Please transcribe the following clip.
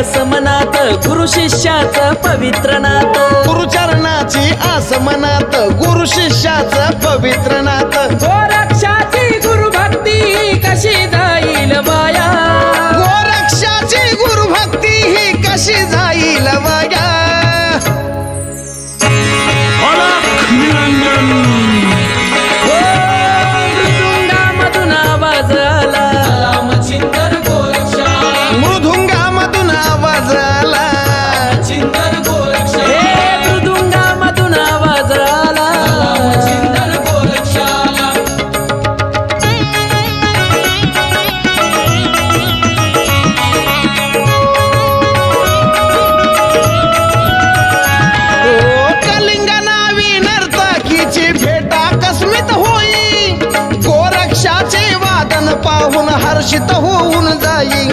आसमनात गुरु शिष्याचं पवित्र नात गुरुचरणाची आस मनात गुरु शिष्याचं पवित्र नात गोरक्षाची गुरुभक्ती कशी जाईल वाया गोरक्षाची गुरुभक्ती ही कशी जाईल वाया मृदुंगामधून आवाज आला मृदुंगामधून आवाज आला हे मृदुंगामधून आवाज आला कलिंग नावी नर्तकीची भेट आकस्मित होई गोरक्षाचे वादन पाहून हर्षित होऊन जाई